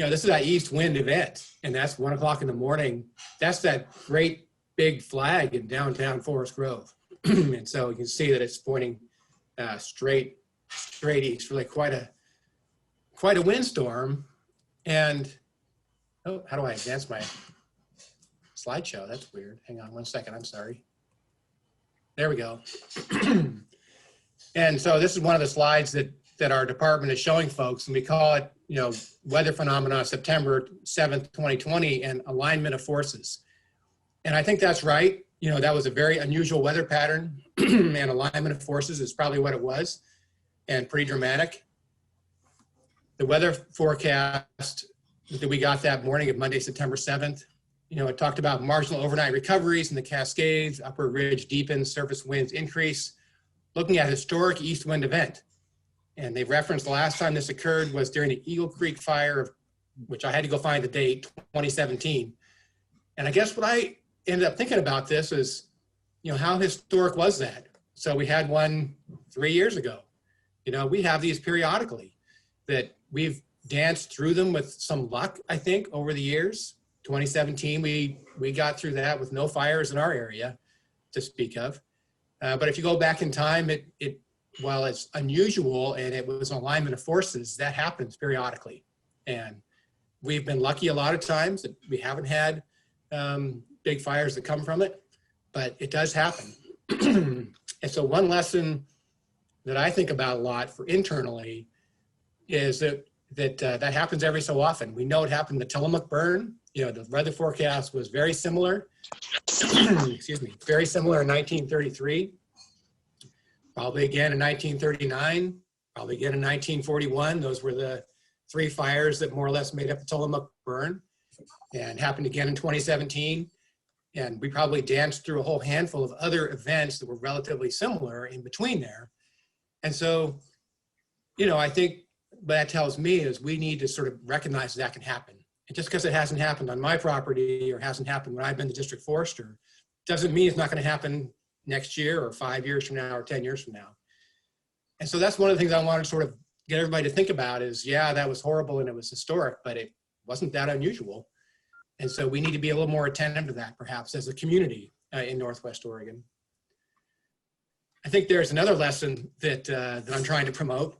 this is that east wind event, and that's 1 o'clock in the morning. That's that great big flag in downtown Forest Grove. And so you can see that it's pointing straight east, really quite a windstorm. And oh, how do I advance my slideshow? That's weird. Hang on 1 second. I'm sorry. There we go. And so this is one of the slides that our department is showing folks, and we call it, weather phenomena September 7th, 2020, and alignment of forces. And I think that's right. That was a very unusual weather pattern, and alignment of forces is probably what it was, and pretty dramatic. The weather forecast that we got that morning of Monday, September 7th, it talked about marginal overnight recoveries in the Cascades, upper ridge deepens, surface winds increase, looking at historic east wind event. And they referenced the last time this occurred was during the Eagle Creek fire, which I had to go find the date, 2017. And I guess what I ended up thinking about this is, how historic was that? So we had one 3 years ago. We have these periodically that we've danced through them with some luck, I think, over the years. 2017, we got through that with no fires in our area to speak of. But if you go back in time, while it's unusual and it was an alignment of forces, that happens periodically. And we've been lucky a lot of times that we haven't had big fires that come from it, but it does happen. And so one lesson that I think about a lot for internally is that happens every so often. We know it happened to Tillamook burn. The weather forecast was very similar, excuse me, very similar in 1933, probably again in 1939, probably again in 1941. Those were the three fires that more or less made up the Tillamook burn, and happened again in 2017. And we probably danced through a whole handful of other events that were relatively similar in between there. And so, I think what that tells me is we need to sort of recognize that can happen. And just because it hasn't happened on my property or hasn't happened when I've been the district forester, doesn't mean it's not going to happen next year or 5 years from now or 10 years from now. And so that's one of the things I want to sort of get everybody to think about is, yeah, that was horrible and it was historic, but it wasn't that unusual. And so we need to be a little more attentive to that, perhaps, as a community in Northwest Oregon. I think there's another lesson that I'm trying to promote,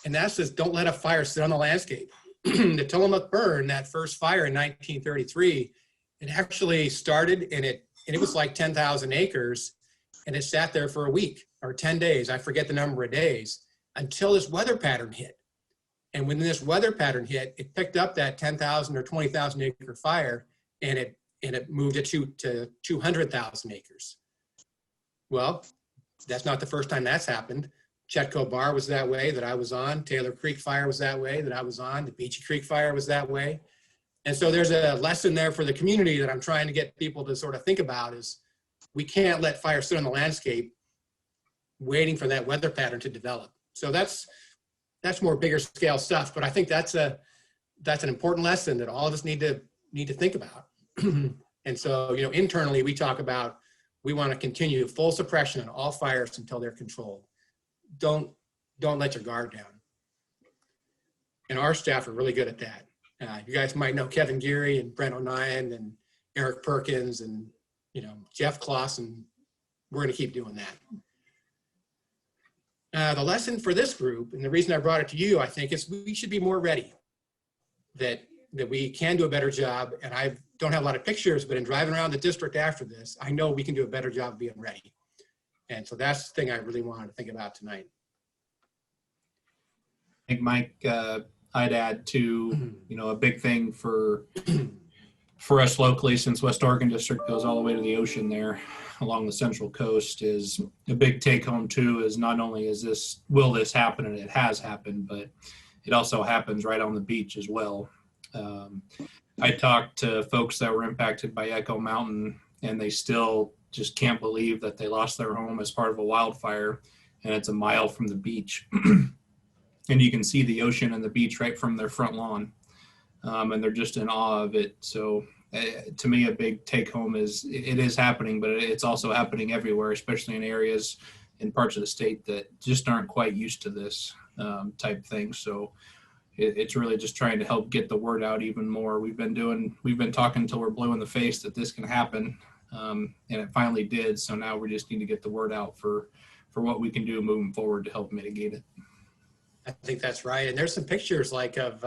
and that's just don't let a fire sit on the landscape. The Tillamook burn, that first fire in 1933, it actually started and it was like 10,000 acres, and it sat there for a week or 10 days. I forget the number of days until this weather pattern hit. And when this weather pattern hit, it picked up that 10,000 or 20,000 acre fire and it moved it to 200,000 acres. Well, that's not the first time that's happened. Chetco Bar was that way that I was on. Taylor Creek fire was that way that I was on. The Beachy Creek fire was that way. And so there's a lesson there for the community that I'm trying to get people to sort of think about is we can't let fire sit on the landscape waiting for that weather pattern to develop. So that's more bigger scale stuff, but I think that's an important lesson that all of us need to think about. And so, internally we talk about, we want to continue full suppression on all fires until they're controlled. Don't let your guard down. And our staff are really good at that. You guys might know Kevin Geary and Brent O'Nien and Eric Perkins and Jeff Kloss, and we're going to keep doing that. The lesson for this group, and the reason I brought it to you, I think, is we should be more ready. That we can do a better job. And I don't have a lot of pictures, but in driving around the district after this, I know we can do a better job of being ready. And so that's the thing I really wanted to think about tonight. I think, Mike, I'd add to, a big thing for us locally, since West Oregon District goes all the way to the ocean there along the central coast, is a big take home too, is not only will this happen, and it has happened, but it also happens right on the beach as well. I talked to folks that were impacted by Echo Mountain, and they still just can't believe that they lost their home as part of a wildfire, and it's a mile from the beach. And you can see the ocean and the beach right from their front lawn. And they're just in awe of it. So to me, a big take home is it is happening, but it's also happening everywhere, especially in areas in parts of the state that just aren't quite used to this type thing. So it's really just trying to help get the word out even more. We've been talking until we're blue in the face that this can happen. And it finally did. So now we just need to get the word out for what we can do moving forward to help mitigate it. I think that's right. And there's some pictures like of,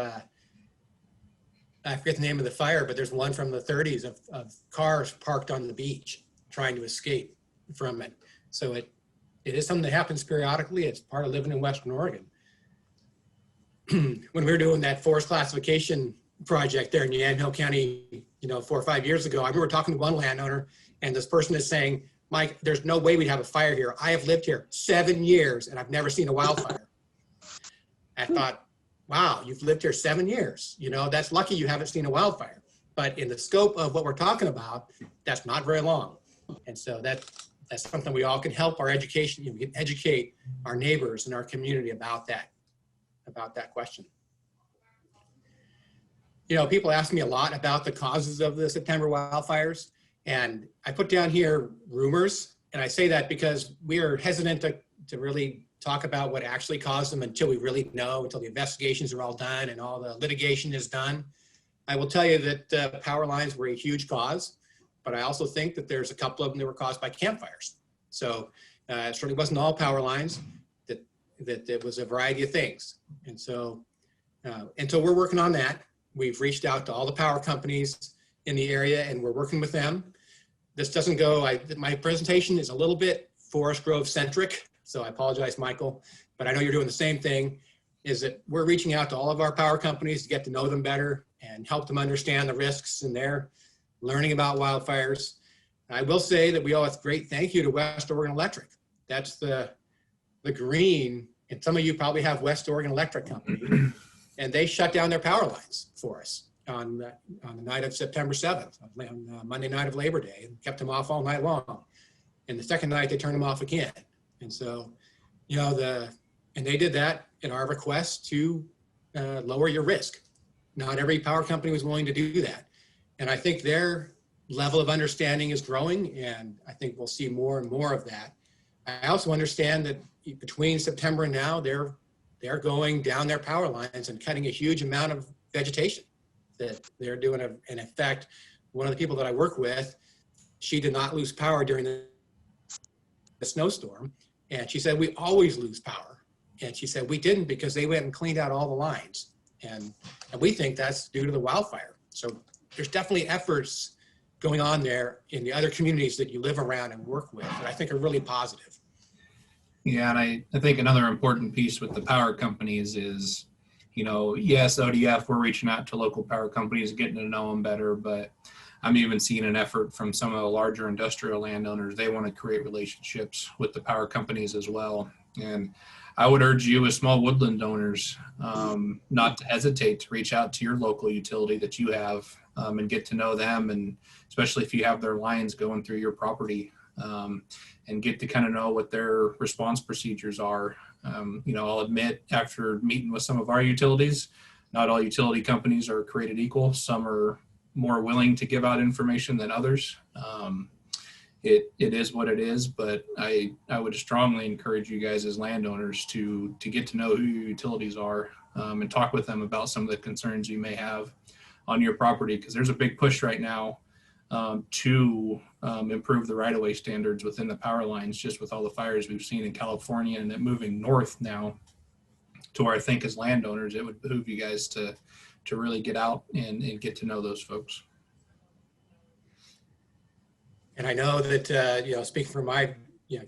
I forget the name of the fire, but there's one from the 30s of cars parked on the beach trying to escape from it. So it is something that happens periodically. It's part of living in Western Oregon. When we were doing that forest classification project there in Yamhill County, 4 or 5 years ago, I remember talking to one landowner, and this person is saying, Mike, there's no way we'd have a fire here. I have lived here 7 years and I've never seen a wildfire. I thought, wow, you've lived here 7 years. That's lucky you haven't seen a wildfire. But in the scope of what we're talking about, that's not very long. And so that's something we all can help our education, we can educate our neighbors and our community about that question. People ask me a lot about the causes of the September wildfires, and I put down here rumors, and I say that because we are hesitant to really talk about what actually caused them until we really know, until the investigations are all done and all the litigation is done. I will tell you that power lines were a huge cause, but I also think that there's a couple of them that were caused by campfires. So it certainly wasn't all power lines, that it was a variety of things. And so we're working on that. We've reached out to all the power companies in the area and we're working with them. This doesn't go, my presentation is a little bit Forest Grove centric. So I apologize, Michael, but I know you're doing the same thing, is that we're reaching out to all of our power companies to get to know them better and help them understand the risks, and they're learning about wildfires. I will say that we owe a great thank you to West Oregon Electric. That's the green, and some of you probably have West Oregon Electric Company, and they shut down their power lines for us on the night of September 7th, on Monday night of Labor Day, and kept them off all night long. And the second night they turned them off again. And so, and they did that at our request to lower your risk. Not every power company was willing to do that. And I think their level of understanding is growing, and I think we'll see more and more of that. I also understand that between September and now, they're going down their power lines and cutting a huge amount of vegetation that they're doing. And in fact, one of the people that I work with, she did not lose power during the snowstorm. And she said, we always lose power. And she said, we didn't because they went and cleaned out all the lines. And we think that's due to the wildfire. So there's definitely efforts going on there in the other communities that you live around and work with that I think are really positive. Yeah, and I think another important piece with the power companies is, yes, ODF, we're reaching out to local power companies, getting to know them better, but I'm even seeing an effort from some of the larger industrial landowners. They want to create relationships with the power companies as well. And I would urge you as small woodland owners not to hesitate to reach out to your local utility that you have and get to know them, and especially if you have their lines going through your property, and get to kind of know what their response procedures are. I'll admit, after meeting with some of our utilities, not all utility companies are created equal. Some are more willing to give out information than others. It is what it is, but I would strongly encourage you guys as landowners to get to know who your utilities are, and talk with them about some of the concerns you may have on your property, because there's a big push right now to improve the right-of-way standards within the power lines, just with all the fires we've seen in California, and it moving north now to where I think as landowners, it would behoove you guys to really get out and get to know those folks. And I know that, speaking for my,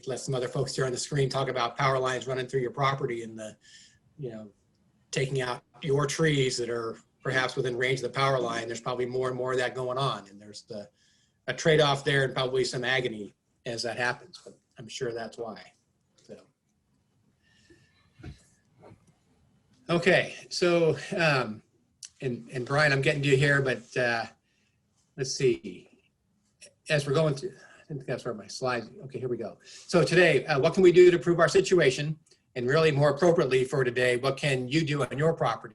let some other folks here on the screen talk about power lines running through your property and taking out your trees that are perhaps within range of the power line. There's probably more and more of that going on. And there's a trade-off there and probably some agony as that happens, but I'm sure that's why. So. Okay, so, and Brian, I'm getting to you here, but let's see. As we're going through, I think that's where my slides. Okay, here we go. So today, what can we do to improve our situation? And really more appropriately for today, what can you do on your property?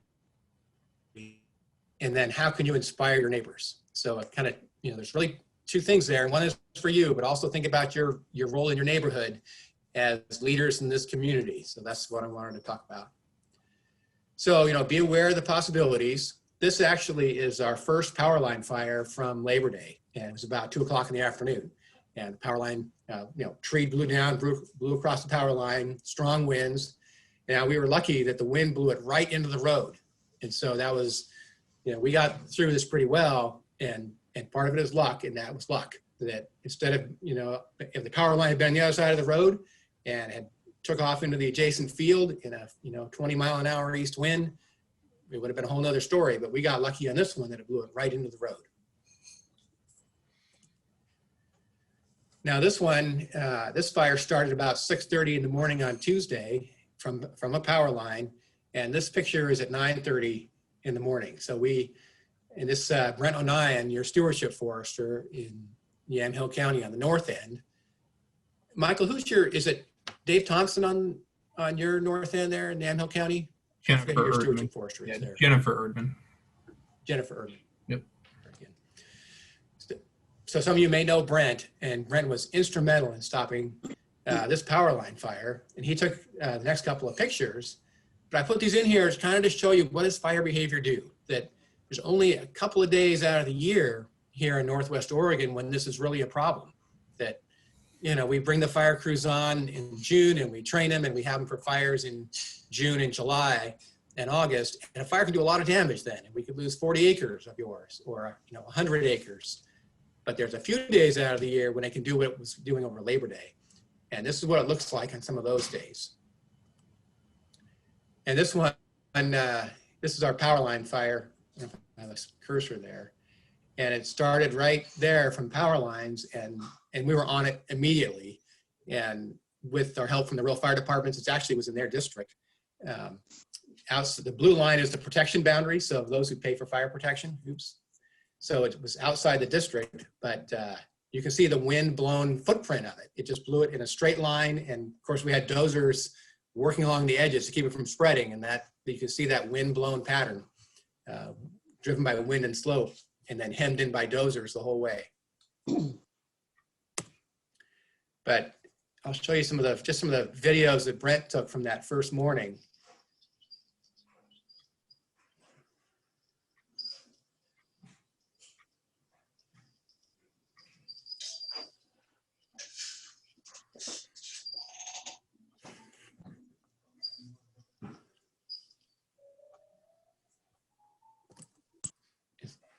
And then how can you inspire your neighbors? So it kind of, there's really two things there. And one is for you, but also think about your role in your neighborhood as leaders in this community. So that's what I wanted to talk about. So, be aware of the possibilities. This actually is our first power line fire from Labor Day, and it was about 2 o'clock in the afternoon. And the power line, tree blew down, blew across the power line, strong winds. Now, we were lucky that the wind blew it right into the road. And so that was, we got through this pretty well, and part of it is luck, and that was luck. That instead of, if the power line had been on the other side of the road and had took off into the adjacent field in a 20-mile-an-hour east wind, it would have been a whole nother story. But we got lucky on this one that it blew it right into the road. Now this one, this fire started about 6:30 in the morning on Tuesday from a power line, and this picture is at 9:30 in the morning. So and this Brent O'Neill, your stewardship forester in Yamhill County on the north end. Michael, is it Dave Thompson on your north end there in Yamhill County? Jennifer your Erdman. stewardship forester is there. Jennifer Erdman. Jennifer Erdman. Yep. So some of you may know Brent, and Brent was instrumental in stopping this power line fire, and he took the next couple of pictures. But I put these in here to kind of to show you what does fire behavior do. That there's only a couple of days out of the year here in Northwest Oregon when this is really a problem. That, we bring the fire crews on in June and we train them and we have them for fires in June and July and August. And a fire can do a lot of damage then. And we could lose 40 acres of yours or, 100 acres. But there's a few days out of the year when it can do what it was doing over Labor Day. And this is what it looks like on some of those days. And this one, this is our power line fire. I don't know if I have a cursor there. And it started right there from power lines, and we were on it immediately. And with our help from the rural fire departments, it actually was in their district. The blue line is the protection boundary, so those who pay for fire protection. Oops. So it was outside the district, but you can see the wind-blown footprint of it. It just blew it in a straight line, and of course we had dozers working along the edges to keep it from spreading, and that you can see that wind-blown pattern driven by the wind and slope, and then hemmed in by dozers the whole way. But I'll show you some of the videos that Brent took from that first morning.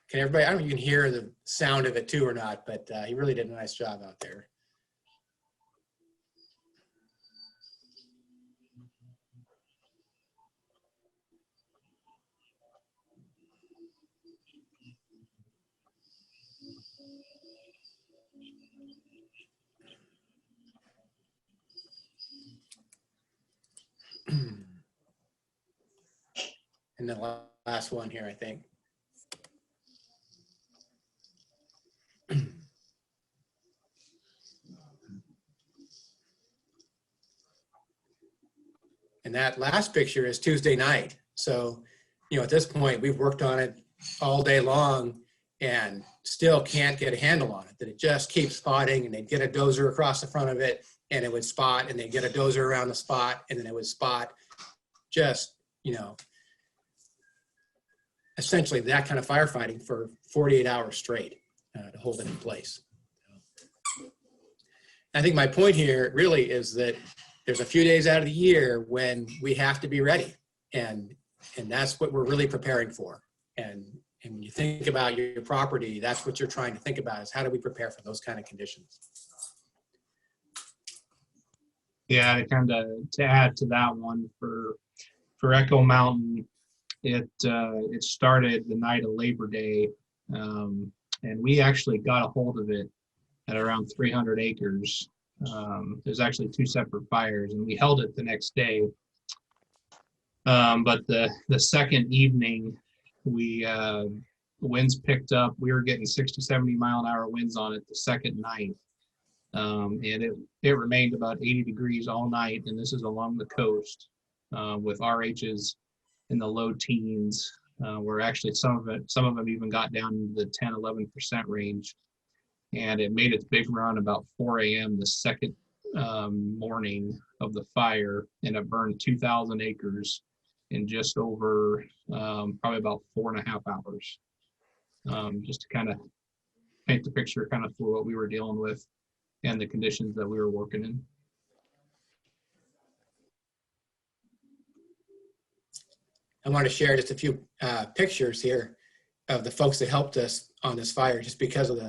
Can everybody, I don't know if you can hear the sound of it too or not, but he really did a nice job out there. And the last one here, I think. And that last picture is Tuesday night. So, at this point, we've worked on it all day long and still can't get a handle on it, that it just keeps spotting, and they'd get a dozer across the front of it and it would spot, and they'd get a dozer around the spot and then it would spot. Just, essentially that kind of firefighting for 48 hours straight to hold it in place. I think my point here really is that there's a few days out of the year when we have to be ready, and that's what we're really preparing for. And when you think about your property, that's what you're trying to think about, is how do we prepare for those kind of conditions? Yeah, kind of to add to that one, for Echo Mountain, it started the night of Labor Day, and we actually got a hold of it at around 300 acres. There's actually 2 separate fires, and we held it the next day. But the second evening, the winds picked up. We were getting 60, 70 mile an hour winds on it the second night. And it remained about 80 degrees all night. And this is along the coast with RHs in the low teens, where actually some of them even got down into the 10, 11% range. And it made its big run about 4 a.m. the second morning of the fire, and it burned 2,000 acres in just over probably about 4.5 hours. Just to kind of paint the picture kind of for what we were dealing with and the conditions that we were working in. I want to share just a few pictures here of the folks that helped us on this fire, just because of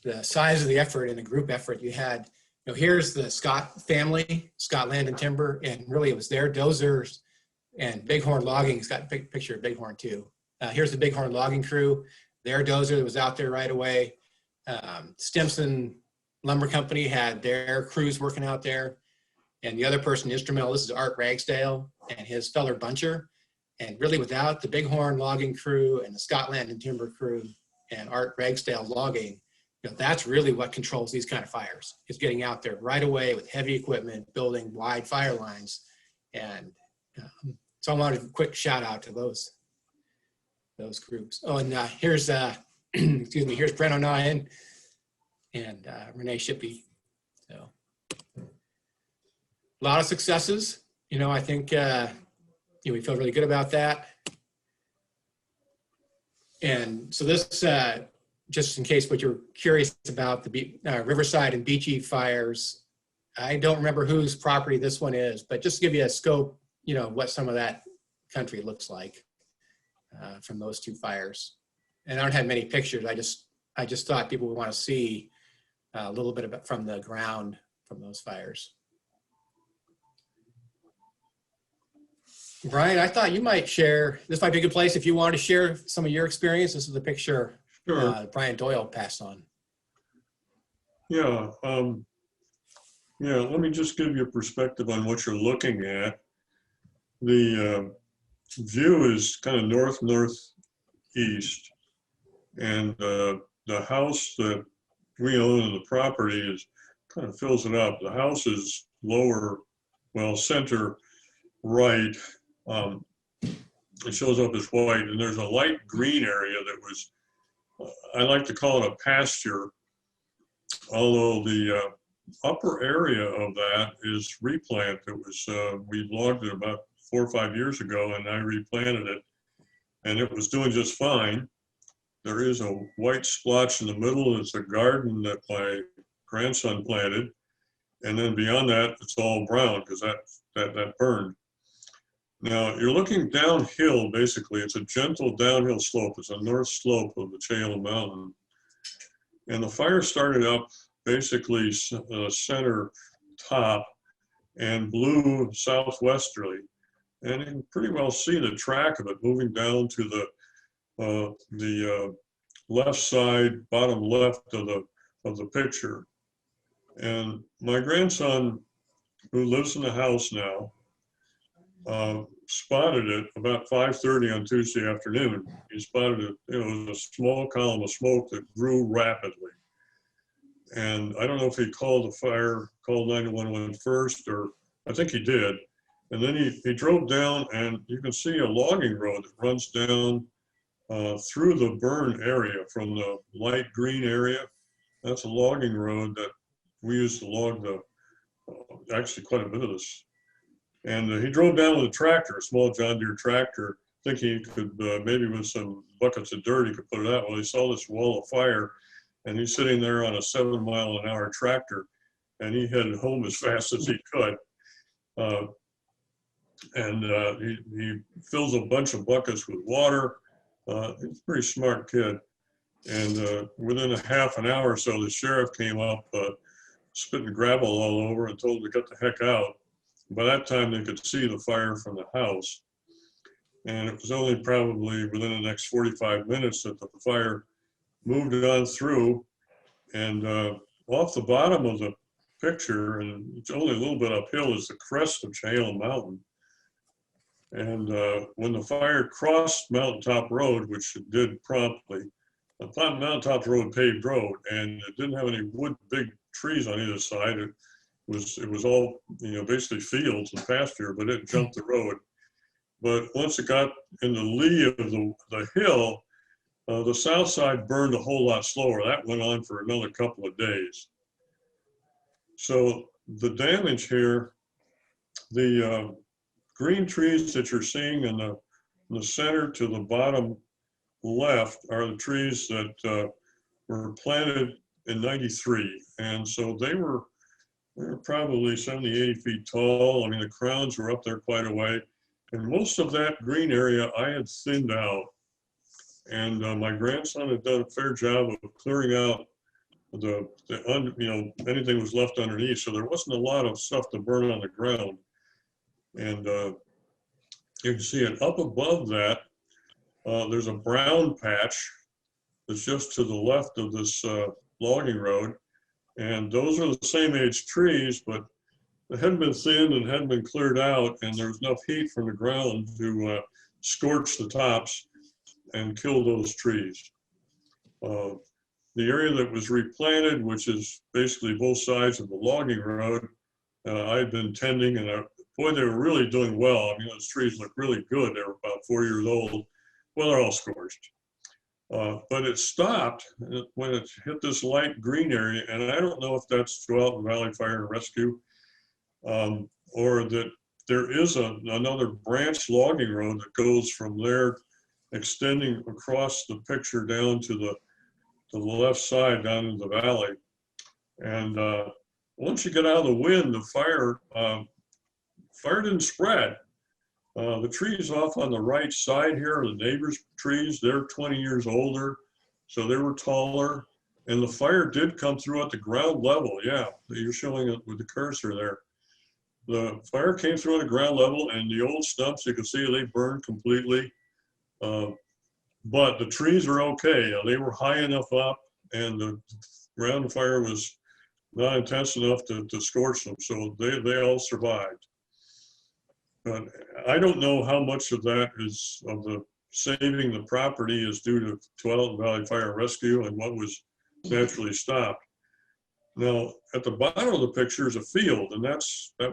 the size of the effort and the group effort you had. You know, here's the Scott family, Scott Land and Timber, and really it was their dozers and Bighorn Logging. It's got a big picture of Bighorn too. Here's the Bighorn Logging crew. Their dozer that was out there right away. Stimson Lumber Company had their crews working out there. And the other person instrumental, this is Art Ragsdale and his feller Buncher. And really without the Bighorn Logging crew and the Scott Land and Timber crew and Art Ragsdale Logging, you know, that's really what controls these kind of fires, is getting out there right away with heavy equipment, building wide fire lines. And so I wanted a quick shout out to those groups. Oh, and here's, excuse me, here's Brent O'Neill and Renee Shippey. So a lot of successes. You know, I think we feel really good about that. And so this, just in case what you're curious about, the Riverside and Beachy fires, I don't remember whose property this one is, but just to give you a scope, you know, what some of that country looks like from those two fires. And I don't have many pictures. I just thought people would want to see a little bit of it from the ground from those fires. Brian, I thought you might share, this might be a good place if you want to share some of your experience. This is the picture Brian Doyle passed on. Yeah, let me just give you a perspective on what you're looking at. The view is kind of northeast, and the house that we own in the property is kind of fills it up. The house is lower, well, center right. It shows up as white, and there's a light green area that was, I like to call it a pasture, although the upper area of that is replant. It was, we logged it about 4 or 5 years ago, and I replanted it, and it was doing just fine. There is a white splotch in the middle. It's a garden that my grandson planted, and then beyond that, it's all brown because that burned. Now, you're looking downhill, basically. It's a gentle downhill slope. It's a north slope of the Chalem Mountain. And the fire started up basically center top and blew southwesterly. And you can pretty well see the track of it moving down to the left side, bottom left of the picture. And my grandson, who lives in the house now, spotted it about 5:30 on Tuesday afternoon. He spotted it, it was a small column of smoke that grew rapidly. And I don't know if he called 911 first, or I think he did. And then he drove down, and you can see a logging road that runs down through the burn area from the light green area. That's a logging road that we used to log actually quite a bit of this. And he drove down with a tractor, a small John Deere tractor, thinking he could, maybe with some buckets of dirt, he could put it out. Well, he saw this wall of fire, and he's sitting there on a 7-mile-an-hour tractor, and he headed home as fast as he could. He fills a bunch of buckets with water. He's a pretty smart kid. And within a half an hour or so, the sheriff came up, spitting gravel all over, and told him to get the heck out. By that time, they could see the fire from the house. And it was only probably within the next 45 minutes that the fire moved on through. And off the bottom of the picture, and it's only a little bit uphill, is the crest of Chalem Mountain. And when the fire crossed Mountaintop Road, which it did promptly, the Mountaintop Road paved road, and it didn't have any big trees on either side. It was all, basically fields and pasture, but it jumped the road. But once it got in the lee of the hill, the south side burned a whole lot slower. That went on for another couple of days. So the damage here, the green trees that you're seeing in the center to the bottom left are the trees that were planted in '93. And so they were probably 70, 80 feet tall. I mean, the crowns were up there quite a way. And most of that green area I had thinned out. And my grandson had done a fair job of clearing out anything was left underneath. So there wasn't a lot of stuff to burn on the ground. And you can see it up above that. There's a brown patch that's just to the left of this logging road. And those are the same age trees, but they hadn't been thinned and hadn't been cleared out, and there was enough heat from the ground to scorch the tops and kill those trees. The area that was replanted, which is basically both sides of the logging road, I had been tending, and boy, they were really doing well. I mean, those trees look really good. They were about 4 years old. Well, they're all scorched. But it stopped when it hit this light green area, and I don't know if that's Tualatin Valley Fire and Rescue, or that there is another branch logging road that goes from there, extending across the picture down to the left side down in the valley. And once you get out of the wind, the fire didn't spread. The trees off on the right side here are the neighbors' trees. They're 20 years older, so they were taller. And the fire did come through at the ground level. Yeah, you're showing it with the cursor there. The fire came through at the ground level, and the old stumps, you can see they burned completely. But the trees were okay. They were high enough up, and the ground fire was not intense enough to scorch them, so they all survived. But I don't know how much of that is of the saving the property is due to Tualatin Valley Fire and Rescue and what was naturally stopped. Now, at the bottom of the picture is a field, and that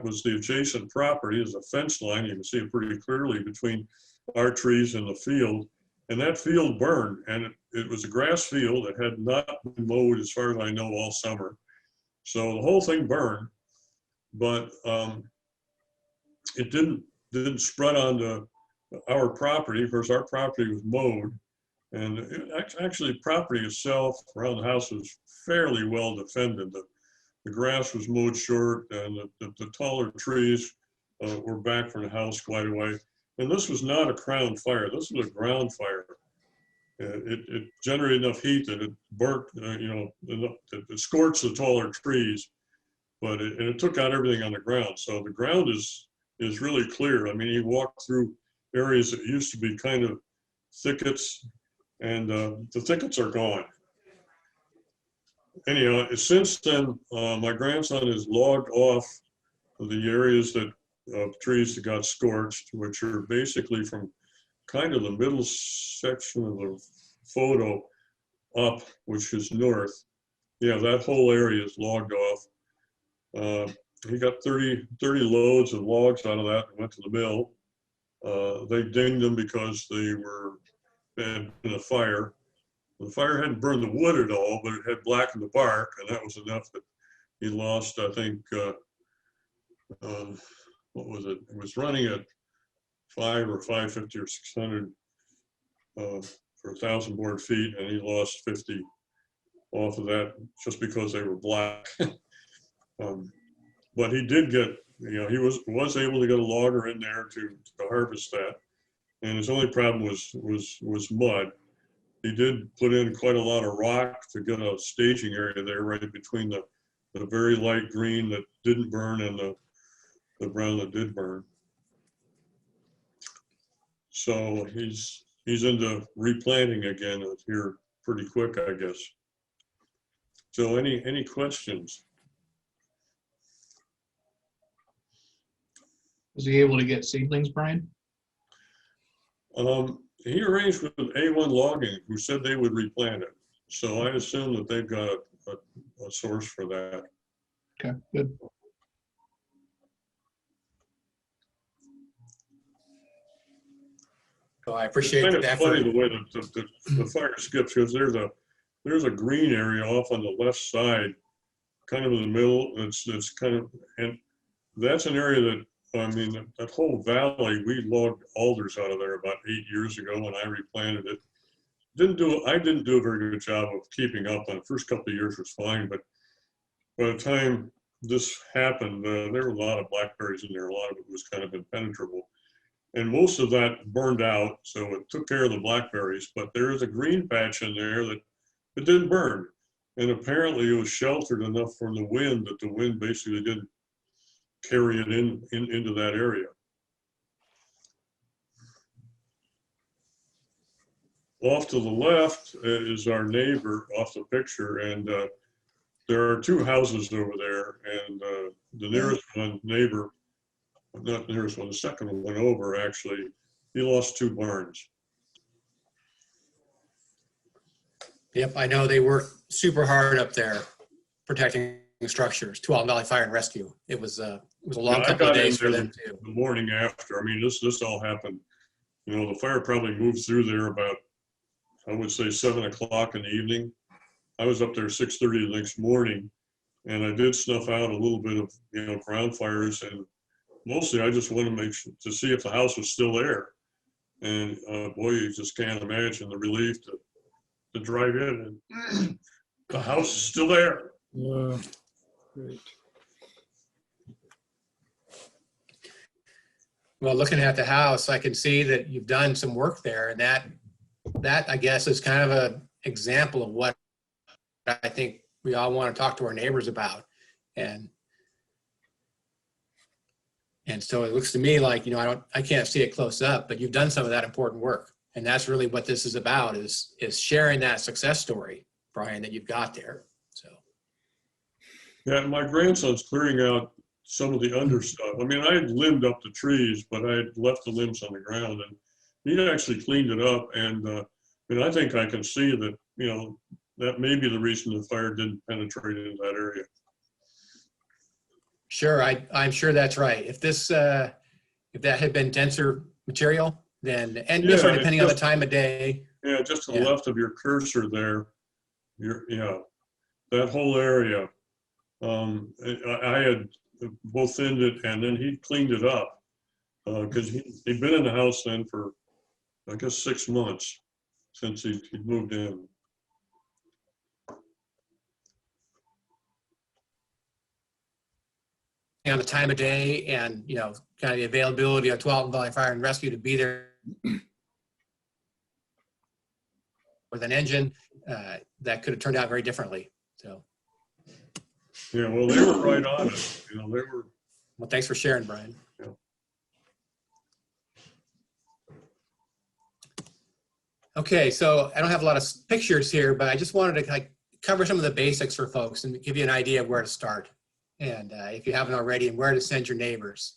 was the adjacent property is a fence line. You can see it pretty clearly between our trees and the field. And that field burned, and it was a grass field. It had not been mowed, as far as I know, all summer. So the whole thing burned, but it didn't spread onto our property. Of course, our property was mowed, and actually the property itself around the house was fairly well defended. The grass was mowed short, and the taller trees were back from the house quite a way. And this was not a crown fire. This was a ground fire. It generated enough heat that it burnt, it scorched the taller trees, but it took out everything on the ground. So the ground is really clear. I mean, you walk through areas that used to be kind of thickets, and the thickets are gone. Anyhow, since then, my grandson has logged off the areas that trees that got scorched, which are basically from kind of the middle section of the photo up, which is north. Yeah, that whole area is logged off. He got 30 loads of logs out of that and went to the mill. They dinged them because they had been a fire. The fire hadn't burned the wood at all, but it had blackened the bark, and that was enough that he lost, I think, what was it? It was running at 5 or 550 or 600 for 1,000 board feet, and he lost 50 off of that just because they were black. But he did get, he was able to get a logger in there to harvest that, and his only problem was mud. He did put in quite a lot of rock to get a staging area there, right between the very light green that didn't burn and the brown that did burn. So he's into replanting again here pretty quick, I guess. So any questions? Was he able to get seedlings, Brian? He arranged with A1 Logging, who said they would replant it. So I assume that they've got a source for that. Okay, good. So I appreciate It's the kind of funny effort. the way the fire skips, because there's a green area off on the left side, kind of in the middle. It's kind of, and that's an area that I mean, that whole valley, we logged alders out of there about 8 years ago when I replanted it. I didn't do a very good job of keeping up on the first couple of years was fine, but by the time this happened, there were a lot of blackberries in there. A lot of it was kind of impenetrable. And most of that burned out, so it took care of the blackberries, but there is a green patch in there that it didn't burn. And apparently it was sheltered enough from the wind that the wind basically didn't carry it into that area. Off to the left is our neighbor off the picture, and there are two houses over there, and the nearest one, neighbor, not the nearest one, the second one over actually, he lost 2 barns. Yep, I know they work super hard up there protecting structures, Tualatin Valley Fire and Rescue. It was a long couple of days for them too. The morning after, I mean, this all happened, you know, the fire probably moved through there about, I would say 7 o'clock in the evening. I was up there 6:30 the next morning, and I did snuff out a little bit of, you know, ground fires, and mostly I just wanted to make sure to see if the house was still there. And boy, you just can't imagine the relief to drive in and the house is still there. Great. Well, looking at the house, I can see that you've done some work there, and that I guess is kind of an example of what I think we all want to talk to our neighbors about. And so it looks to me like, you know, I can't see it close up, but you've done some of that important work. And that's really what this is about, is sharing that success story, Brian, that you've got there. So. Yeah, my grandson's clearing out some of the understuff. I mean, I had limbed up the trees, but I had left the limbs on the ground, and he actually cleaned it up. And I think I can see that, you know, that may be the reason the fire didn't penetrate into that area. Sure, I'm sure that's right. If that had been denser material, then, and Yeah, sort of depending on the time of day. Yeah, just to the left of your cursor there, that whole area. I had both thinned it, and then he cleaned it up because he'd been in the house then for, I guess, 6 months since he'd moved in. On the time of day and, you know, kind of the availability of Tualatin Valley Fire and Rescue to be there with an engine, that could have turned out very differently. So. Yeah, well, they were right on it. You know, they were. Well, thanks for sharing, Brian. Yeah. Okay, so I don't have a lot of pictures here, but I just wanted to cover some of the basics for folks and give you an idea of where to start. And if you haven't already, and where to send your neighbors.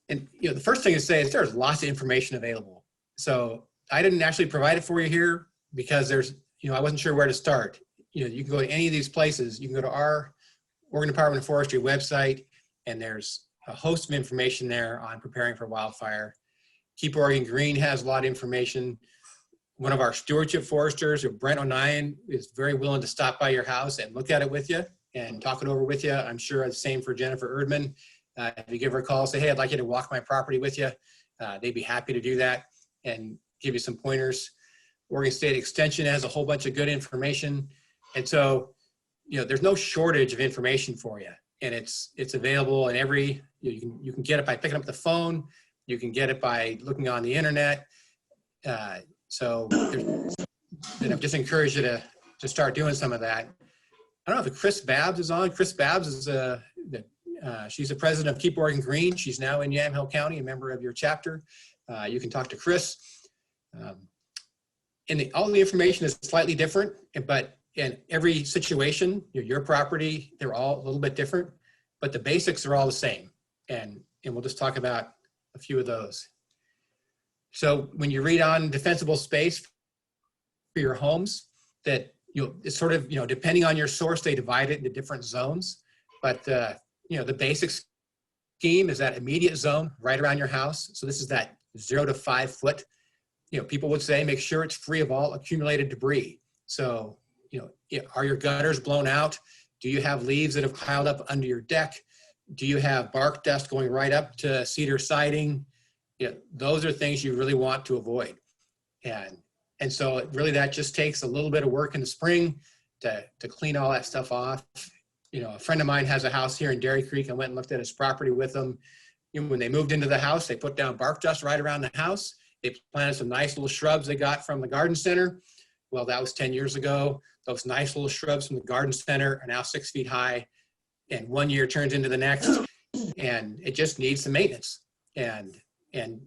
And, you know, the first thing to say is there's lots of information available. So I didn't actually provide it for you here because there's, you know, I wasn't sure where to start. You know, you can go to any of these places. You can go to our Oregon Department of Forestry website, and there's a host of information there on preparing for wildfire. Keep Oregon Green has a lot of information. One of our stewardship foresters, Brent O'Nien, is very willing to stop by your house and look at it with you and talk it over with you. I'm sure the same for Jennifer Erdman. If you give her a call, say, hey, I'd like you to walk my property with you. They'd be happy to do that and give you some pointers. Oregon State Extension has a whole bunch of good information. And so, you know, there's no shortage of information for you. And it's available in you can get it by picking up the phone. You can get it by looking on the internet. So I just encourage you to start doing some of that. I don't know if Chris Babbs is on. Chris Babbs is she's the president of Keep Oregon Green. She's now in Yamhill County, a member of your chapter. You can talk to Chris. All the information is slightly different, but in every situation, your property, they're all a little bit different, but the basics are all the same. And we'll just talk about a few of those. So when you read on defensible space for your homes, that it's sort of, depending on your source, they divide it into different zones. But the basic scheme is that immediate zone right around your house. So this is that 0 to 5 foot. People would say make sure it's free of all accumulated debris. So, are your gutters blown out? Do you have leaves that have piled up under your deck? Do you have bark dust going right up to cedar siding? Those are things you really want to avoid. And so really that just takes a little bit of work in the spring to clean all that stuff off. A friend of mine has a house here in Dairy Creek. I went and looked at his property with them. When they moved into the house, they put down bark dust right around the house. They planted some nice little shrubs they got from the garden center. Well, that was 10 years ago. Those nice little shrubs from the garden center are now 6 feet high, and 1 year turns into the next, and it just needs some maintenance. And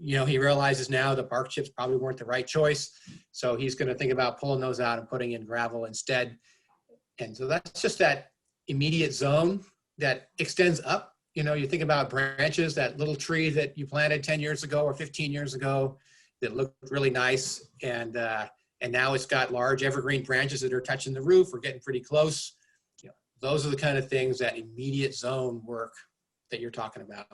he realizes now the bark chips probably weren't the right choice. So he's going to think about pulling those out and putting in gravel instead. And so that's just that immediate zone that extends up. You think about branches, that little tree that you planted 10 years ago or 15 years ago that looked really nice. And now it's got large evergreen branches that are touching the roof or getting pretty close. Those are the kind of things, that immediate zone work that you're talking about.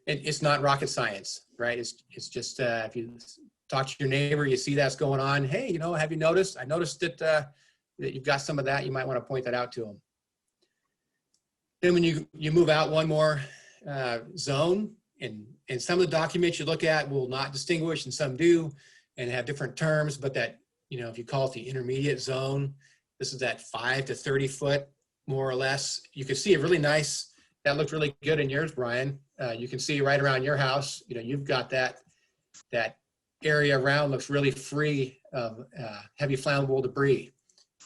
And it's not rocket science, right? It's just, if you talk to your neighbor, you see that's going on. Hey, have you noticed? I noticed that you've got some of that. You might want to point that out to them. Then when you move out one more zone, and some of the documents you look at will not distinguish, and some do, and have different terms, but that, if you call it the intermediate zone, this is that 5 to 30 foot, more or less. You can see a really nice, that looked really good in yours, Brian. You can see right around your house, you've got that area around looks really free of heavy flammable debris.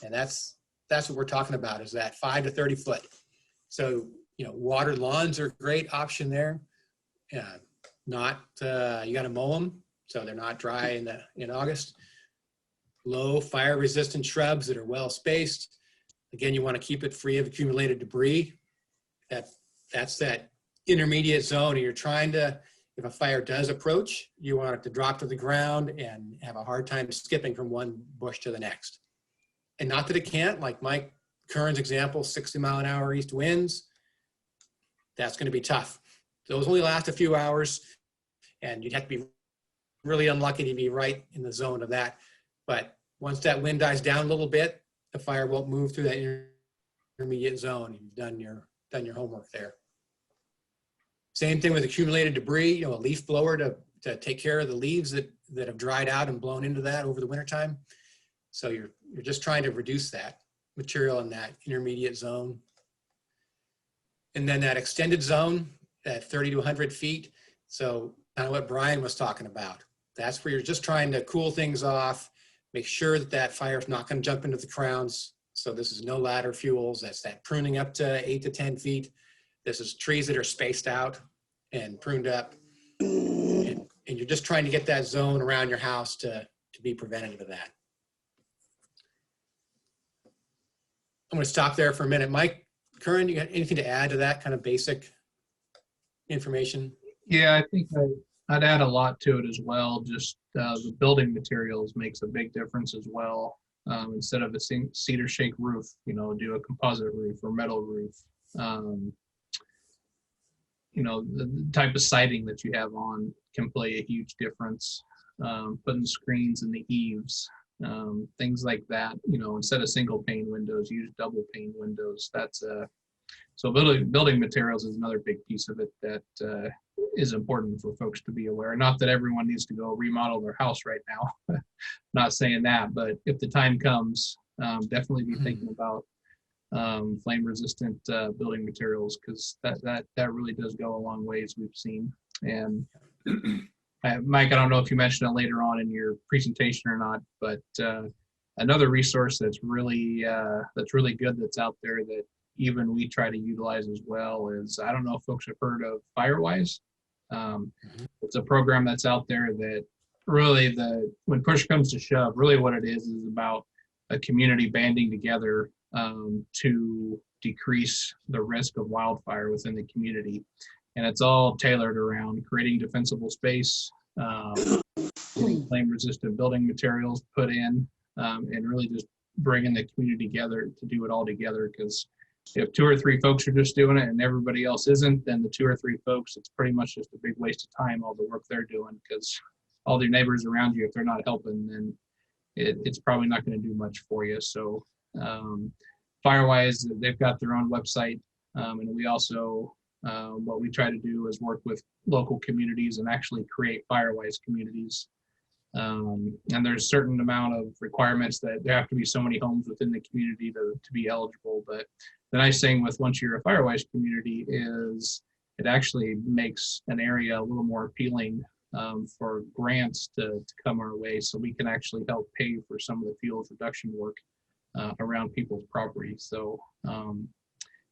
And that's what we're talking about, is that 5 to 30 foot. So, watered lawns are a great option there. You got to mow them so they're not dry in August. Low fire resistant shrubs that are well spaced. Again, you want to keep it free of accumulated debris. That's that intermediate zone. And you're trying to, if a fire does approach, you want it to drop to the ground and have a hard time skipping from one bush to the next. And not that it can't, like Mike Kern's example, 60-mile-an-hour east winds, that's going to be tough. Those only last a few hours, and you'd have to be really unlucky to be right in the zone of that. But once that wind dies down a little bit, the fire won't move through that intermediate zone. You've done your homework there. Same thing with accumulated debris, a leaf blower to take care of the leaves that have dried out and blown into that over the wintertime. So you're just trying to reduce that material in that intermediate zone. And then that extended zone at 30 to 100 feet. So kind of what Brian was talking about. That's where you're just trying to cool things off, make sure that fire's not going to jump into the crowns. So this is no ladder fuels. That's that pruning up to 8 to 10 feet. This is trees that are spaced out and pruned up. And you're just trying to get that zone around your house to be preventative of that. I'm going to stop there for a minute. Mike Curran, you got anything to add to that kind of basic information? Yeah, I think I'd add a lot to it as well. Just the building materials makes a big difference as well. Instead of a cedar shake roof, do a composite roof or metal roof. The type of siding that you have on can play a huge difference. Putting screens in the eaves, things like that. Instead of single pane windows, use double pane windows. So building materials is another big piece of it that is important for folks to be aware. Not that everyone needs to go remodel their house right now. Not saying that, but if the time comes, definitely be thinking about flame resistant building materials, because that really does go a long ways, we've seen. And Mike, I don't know if you mentioned it later on in your presentation or not, but another resource that's really good that's out there that even we try to utilize as well is, I don't know if folks have heard of Firewise. It's a program that's out there that really, when push comes to shove, really what it is about a community banding together to decrease the risk of wildfire within the community. And it's all tailored around creating defensible space, getting flame resistant building materials put in, and really just bringing the community together to do it all together. Because if 2 or 3 folks are just doing it and everybody else isn't, then the 2 or 3 folks, it's pretty much just a big waste of time, all the work they're doing, because all their neighbors around you, if they're not helping, then it's probably not going to do much for you. So Firewise, they've got their own website. And we also, what we try to do is work with local communities and actually create Firewise communities. And there's a certain amount of requirements that there have to be so many homes within the community to be eligible. But the nice thing with once you're a Firewise community is it actually makes an area a little more appealing for grants to come our way, so we can actually help pay for some of the fuels reduction work around people's property. So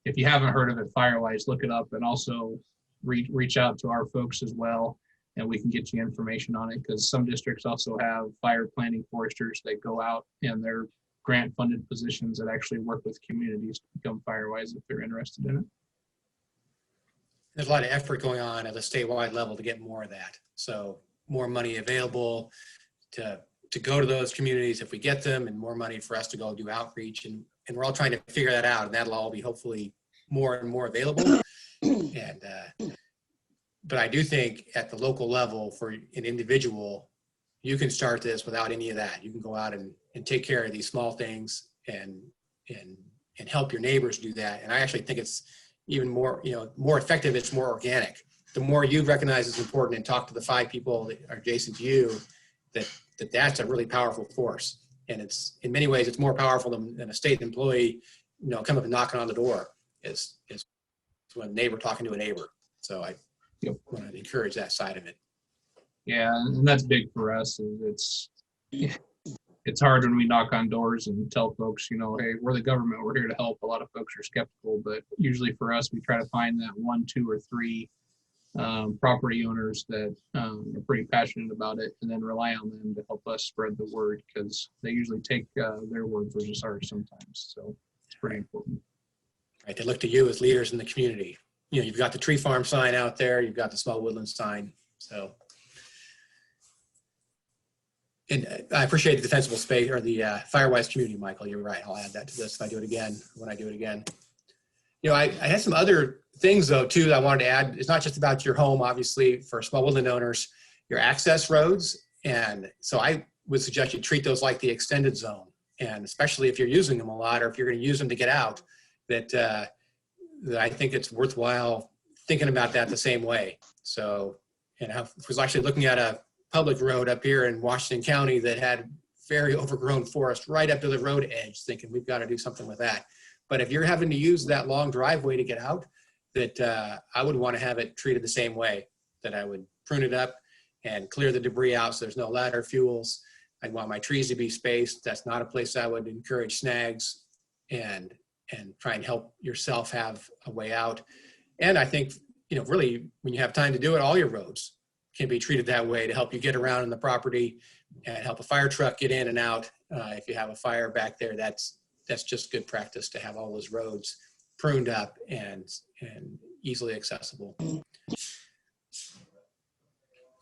if you haven't heard of it, Firewise, look it up, and also reach out to our folks as well, and we can get you information on it, because some districts also have fire planning foresters that go out, and they're grant funded positions that actually work with communities to become Firewise if they're interested in it. There's a lot of effort going on at the statewide level to get more of that. So more money available to go to those communities if we get them, and more money for us to go do outreach. And we're all trying to figure that out, and that'll all be hopefully more and more available. And but I do think at the local level for an individual, you can start this without any of that. You can go out and take care of these small things and help your neighbors do that. And I actually think it's even more, more effective. It's more organic. The more you recognize it's important and talk to the 5 people that are adjacent to you, that's a really powerful force. And it's, in many ways, it's more powerful than a state employee, come up and knocking on the door. Is when a neighbor talking to a neighbor. So I want to encourage that side of it. Yeah, and that's big for us. It's hard when we knock on doors and tell folks, hey, we're the government, we're here to help. A lot of folks are skeptical, but usually for us, we try to find that 1, 2, or 3 property owners that are pretty passionate about it, and then rely on them to help us spread the word, because they usually take their word versus ours sometimes. So it's pretty important. Right, they look to you as leaders in the community. You've got the tree farm sign out there, you've got the small woodland sign. So, and I appreciate the defensible space, or the Firewise community, Michael. You're right. I'll add that to this if I do it again, when I do it again. I had some other things though too that I wanted to add. It's not just about your home, obviously, for small woodland owners, your access roads. And so I would suggest you treat those like the extended zone. And especially if you're using them a lot, or if you're going to use them to get out, that I think it's worthwhile thinking about that the same way. So, I was actually looking at a public road up here in Washington County that had very overgrown forest right up to the road edge, thinking we've got to do something with that. But if you're having to use that long driveway to get out, that I would want to have it treated the same way, that I would prune it up and clear the debris out so there's no ladder fuels. I'd want my trees to be spaced. That's not a place I would encourage snags, and try and help yourself have a way out. And I think, really, when you have time to do it, all your roads can be treated that way to help you get around in the property and help a fire truck get in and out. If you have a fire back there, that's just good practice to have all those roads pruned up and easily accessible.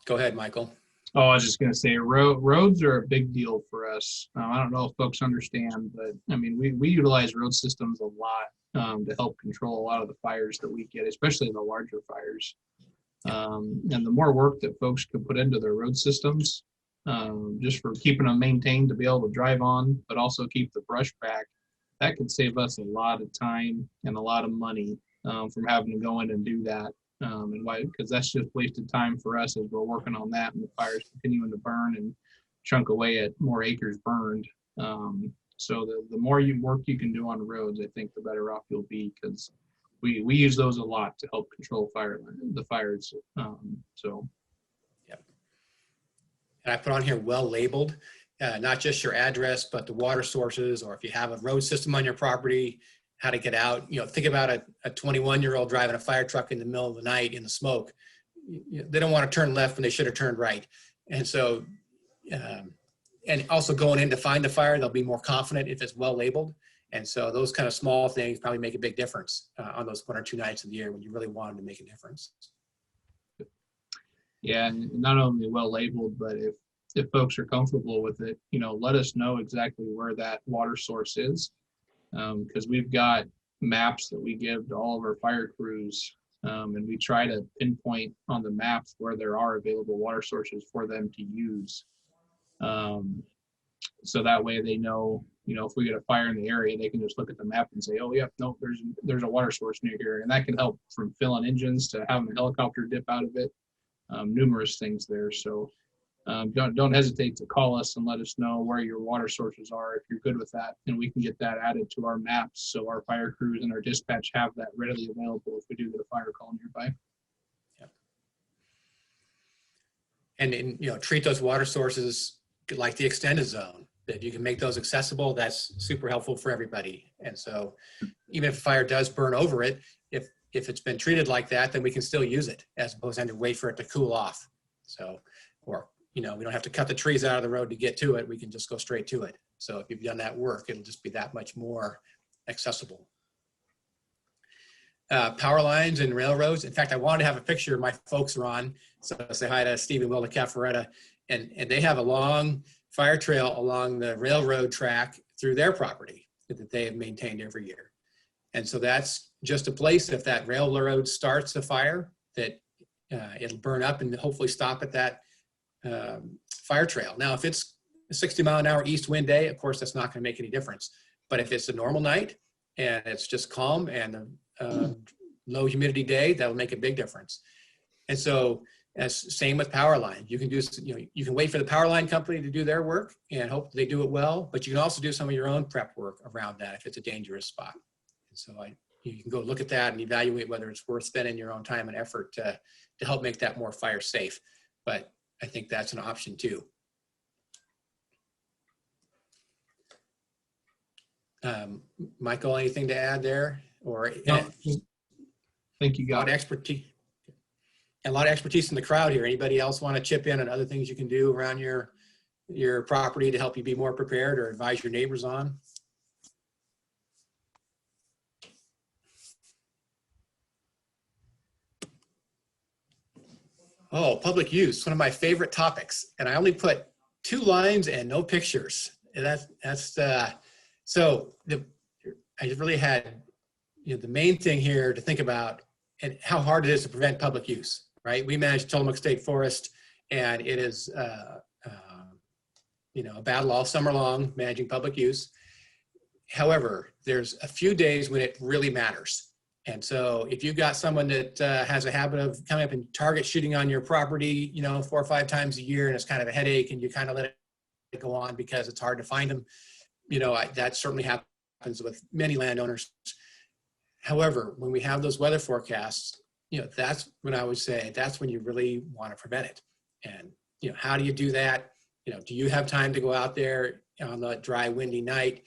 Go ahead, Michael. Oh, I was just going to say, roads are a big deal for us. I don't know if folks understand, but I mean, we utilize road systems a lot to help control a lot of the fires that we get, especially the larger fires. And the more work that folks can put into their road systems, just for keeping them maintained to be able to drive on, but also keep the brush back, that could save us a lot of time and a lot of money from having to go in and do that. And why? Because that's just wasted time for us as we're working on that, and the fire's continuing to burn and chunk away at more acres burned. So the more work you can do on roads, I think the better off you'll be, because we use those a lot to help control the fires. So. Yep. And I put on here well labeled, not just your address, but the water sources, or if you have a road system on your property, how to get out. Think about a 21-year-old driving a fire truck in the middle of the night in the smoke. They don't want to turn left when they should have turned right. And so, and also going in to find the fire, they'll be more confident if it's well labeled. And so those kind of small things probably make a big difference on those 1 or 2 nights of the year when you really want them to make a difference. Yeah, and not only well labeled, but if folks are comfortable with it, let us know exactly where that water source is. Because we've got maps that we give to all of our fire crews, and we try to pinpoint on the maps where there are available water sources for them to use. So that way they know, if we get a fire in the area, they can just look at the map and say, oh, yeah, no, there's a water source near here. And that can help from filling engines to having a helicopter dip out of it. Numerous things there. So don't hesitate to call us and let us know where your water sources are if you're good with that. And we can get that added to our maps so our fire crews and our dispatch have that readily available if we do get a fire call nearby. And treat those water sources like the extended zone, that you can make those accessible. That's super helpful for everybody. And so even if a fire does burn over it, if it's been treated like that, then we can still use it as opposed to having to wait for it to cool off. So, or, we don't have to cut the trees out of the road to get to it. We can just go straight to it. So if you've done that work, it'll just be that much more accessible. Power lines and railroads. In fact, I wanted to have a picture my folks are on. So I say hi to Steve and Will at Cafferata. And they have a long fire trail along the railroad track through their property that they have maintained every year. And so that's just a place, if that railroad starts a fire, that it'll burn up and hopefully stop at that fire trail. Now, if it's a 60-mile-an-hour east wind day, of course, that's not going to make any difference. But if it's a normal night and it's just calm and low humidity day, that'll make a big difference. And so, as same with power line, you can do, you can wait for the power line company to do their work and hope they do it well, but you can also do some of your own prep work around that if it's a dangerous spot. And so you can go look at that and evaluate whether it's worth spending your own time and effort to help make that more fire safe. But I think that's an option too. Michael, anything to add there? Or No, I think you a lot got of it. expertise, a lot of expertise in the crowd here. Anybody else want to chip in on other things you can do around your property to help you be more prepared or advise your neighbors on? Oh, public use, one of my favorite topics. And I only put 2 lines and no pictures. And I just really had, the main thing here to think about and how hard it is to prevent public use, right? We manage Tillamook State Forest, and it is, a battle all summer long managing public use. However, there's a few days when it really matters. And so if you've got someone that has a habit of coming up and target shooting on your property, 4 or 5 times a year, and it's kind of a headache and you kind of let it go on because it's hard to find them, that certainly happens with many landowners. However, when we have those weather forecasts, that's when I would say that's when you really want to prevent it. And, how do you do that? Do you have time to go out there on the dry, windy night?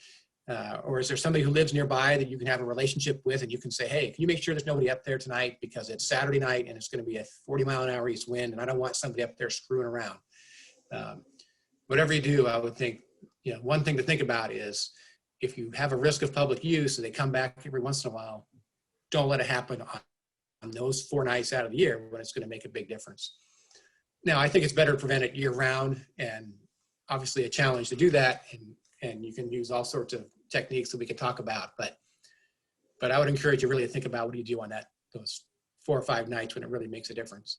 Or is there somebody who lives nearby that you can have a relationship with and you can say, hey, can you make sure there's nobody up there tonight because it's Saturday night and it's going to be a 40-mile-an-hour east wind and I don't want somebody up there screwing around. Whatever you do, I would think, one thing to think about is if you have a risk of public use and they come back every once in a while, don't let it happen on those 4 nights out of the year when it's going to make a big difference. Now, I think it's better to prevent it year round, and obviously a challenge to do that. And you can use all sorts of techniques that we can talk about, but I would encourage you really to think about what do you do on those 4 or 5 nights when it really makes a difference.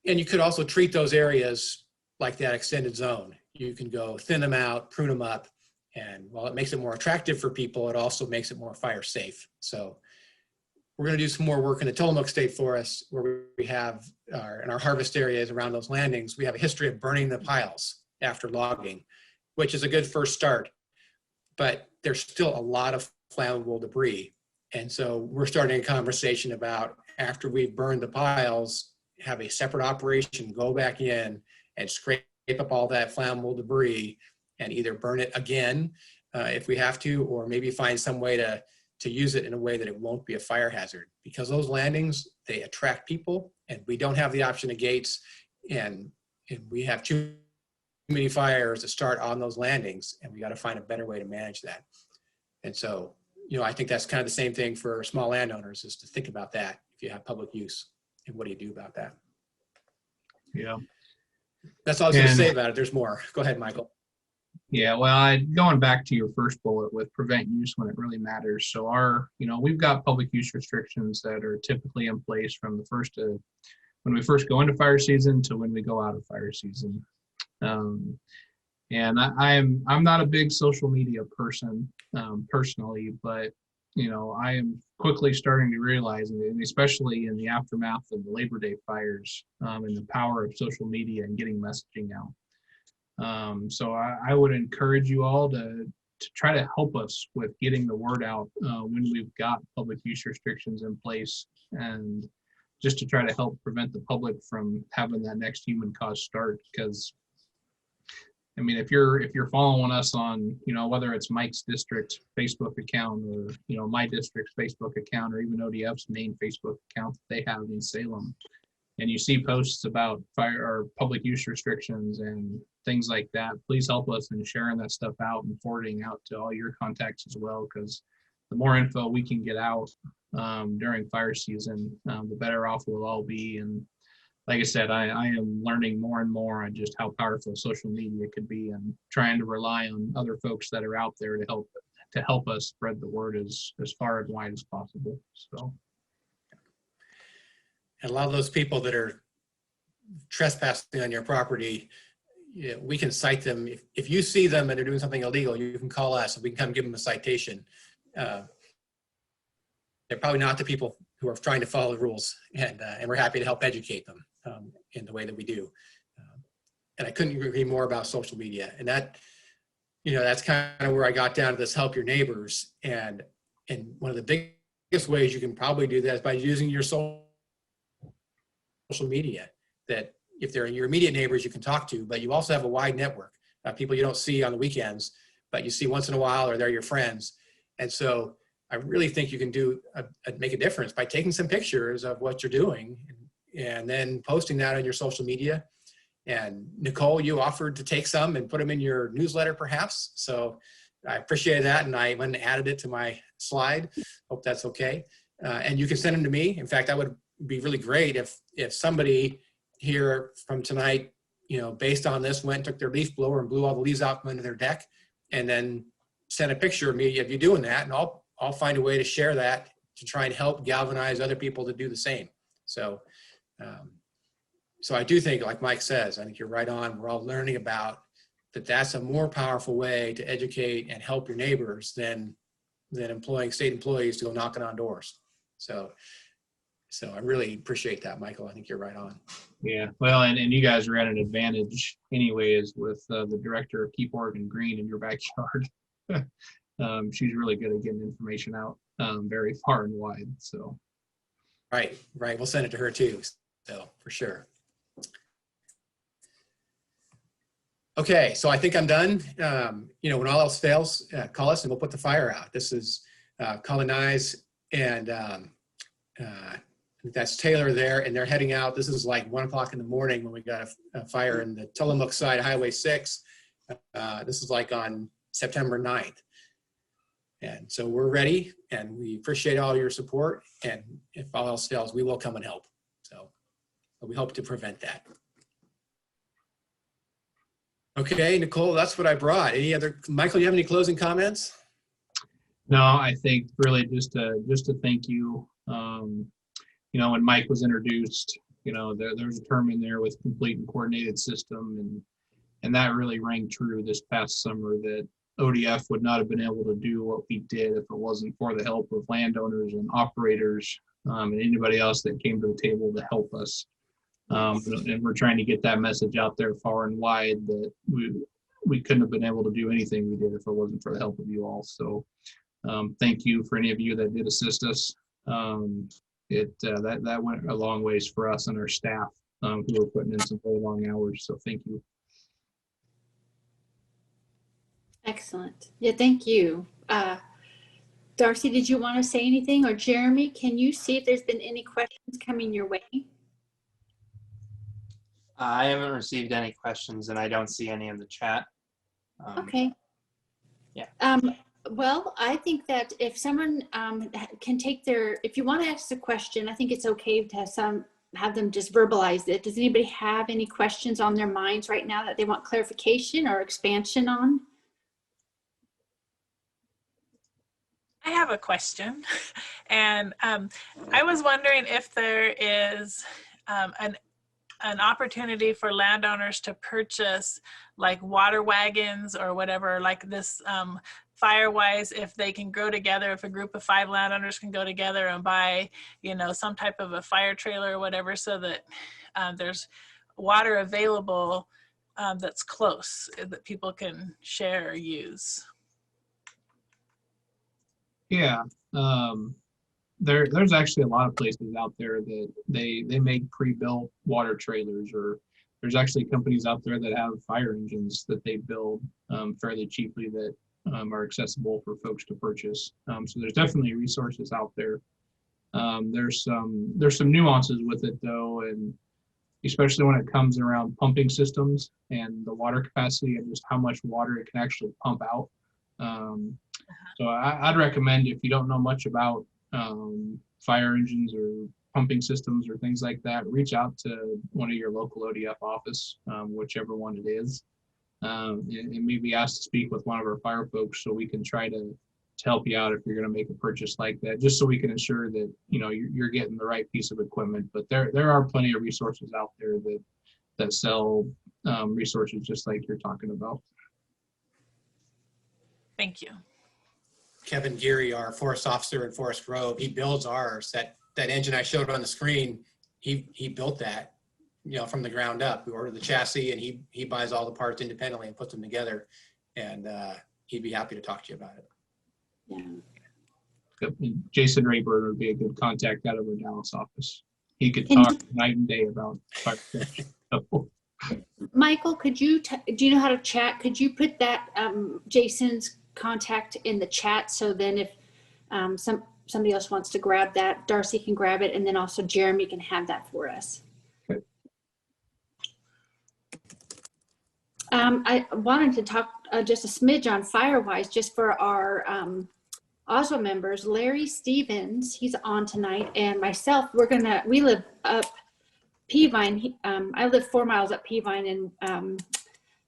And you could also treat those areas like that extended zone. You can go thin them out, prune them up, and while it makes it more attractive for people, it also makes it more fire safe. So we're going to do some more work in the Tillamook State Forest where we have in our harvest areas around those landings, we have a history of burning the piles after logging, which is a good first start, but there's still a lot of flammable debris. And so we're starting a conversation about after we've burned the piles, have a separate operation, go back in and scrape up all that flammable debris and either burn it again if we have to, or maybe find some way to use it in a way that it won't be a fire hazard. Because those landings, they attract people and we don't have the option of gates, and we have too many fires to start on those landings, and we got to find a better way to manage that. And so, I think that's kind of the same thing for small landowners, is to think about that if you have public use, and what do you do about that? Yeah. That's all I was going to say about it. There's more. Go ahead, Michael. Yeah, well, going back to your first bullet with prevent use when it really matters. So we've got public use restrictions that are typically in place from when we first go into fire season to when we go out of fire season. And I'm not a big social media person personally, but I am quickly starting to realize, and especially in the aftermath of the Labor Day fires, and the power of social media and getting messaging out. So I would encourage you all to try to help us with getting the word out when we've got public use restrictions in place, and just to try to help prevent the public from having that next human cause start. Because I mean, if you're following us on, whether it's Mike's district Facebook account or, my district's Facebook account, or even ODF's main Facebook account that they have in Salem, and you see posts about fire or public use restrictions and things like that, please help us in sharing that stuff out and forwarding out to all your contacts as well. Because the more info we can get out during fire season, the better off we'll all be. And like I said, I am learning more and more on just how powerful social media could be, and trying to rely on other folks that are out there to help us spread the word as far and wide as possible. So, And a lot of those people that are trespassing on your property, we can cite them. If you see them and they're doing something illegal, you can call us and we can come give them a citation. They're probably not the people who are trying to follow the rules, and we're happy to help educate them in the way that we do. And I couldn't agree more about social media. And that, that's kind of where I got down to this help your neighbors. And one of the biggest ways you can probably do that is by using your social media, that if they're your immediate neighbors you can talk to, but you also have a wide network of people you don't see on the weekends, but you see once in a while, or they're your friends. And so I really think you can make a difference by taking some pictures of what you're doing and then posting that on your social media. And Nicole, you offered to take some and put them in your newsletter perhaps. So I appreciated that, and I went and added it to my slide. Hope that's okay. And you can send them to me. In fact, that would be really great if somebody here from tonight, based on this, went and took their leaf blower and blew all the leaves out from under their deck, and then sent a picture of me of you doing that, and I'll find a way to share that to try and help galvanize other people to do the same. So, so I do think, like Mike says, I think you're right on. We're all learning about that. That's a more powerful way to educate and help your neighbors than employing state employees to go knocking on doors. So I really appreciate that, Michael. I think you're right on. yeah, well, and you guys are at an advantage anyways with the director of Keep Oregon Green in your backyard. She's really good at getting information out very far and wide. So, right. We'll send it to her too. So for sure. Okay, so I think I'm done. When all else fails, call us and we'll put the fire out. This is Colin Nyes, and that's Taylor there, and they're heading out. This is like 1 o'clock in the morning when we got a fire in the Tillamook side of Highway 6. This is like on September 9th. And so we're ready, and we appreciate all your support. And if all else fails, we will come and help. So we hope to prevent that. Okay, Nicole, that's what I brought. Michael, you have any closing comments? no, I think really just to thank you. When Mike was introduced, there's a term in there with complete and coordinated system, and that really rang true this past summer, that ODF would not have been able to do what we did if it wasn't for the help of landowners and operators and anybody else that came to the table to help us. And we're trying to get that message out there far and wide, that we couldn't have been able to do anything we did if it wasn't for the help of you all. So thank you for any of you that did assist us. That went a long ways for us and our staff who were putting in some very long hours. So thank you. Excellent. Yeah, thank you. Darcy, did you want to say anything? Or Jeremy, can you see if there's been any questions coming your way? I haven't received any questions, and I don't see any in the chat. Okay. Yeah. Well, I think that if someone can take if you want to ask a question, I think it's okay to have them just verbalize it. Does anybody have any questions on their minds right now that they want clarification or expansion on? I have a question, and I was wondering if there is an opportunity for landowners to purchase like water wagons or whatever, like this Firewise, if they can go together, if a group of 5 landowners can go together and buy, some type of a fire trailer or whatever, so that there's water available that's close that people can share or use. Yeah. There's actually a lot of places out there that they make pre-built water trailers, or there's actually companies out there that have fire engines that they build fairly cheaply that are accessible for folks to purchase. So there's definitely resources out there. There's some nuances with it though, and especially when it comes around pumping systems and the water capacity and just how much water it can actually pump out. So I'd recommend, if you don't know much about fire engines or pumping systems or things like that, reach out to one of your local ODF office, whichever one it is, and maybe ask to speak with one of our fire folks so we can try to help you out if you're going to make a purchase like that, just so we can ensure that you're getting the right piece of equipment. But there are plenty of resources out there that sell resources just like you're talking about. Thank you. Kevin Geary, our forest officer in Forest Grove, he builds ours. That engine I showed on the screen, he built that, from the ground up. We ordered the chassis, and he buys all the parts independently and puts them together. And he'd be happy to talk to you about it. Yeah. Jason Rayburn would be a good contact out of our Dallas office. He could talk night and day about fire protection. Michael, do you know how to chat? Could you put that Jason's contact in the chat, so then if somebody else wants to grab that, Darcy can grab it, and then also Jeremy can have that for us. Okay. I wanted to talk just a smidge on Firewise, just for our OSWA members. Larry Stevens, he's on tonight, and myself, we live up Peavine. I live 4 miles up Peavine in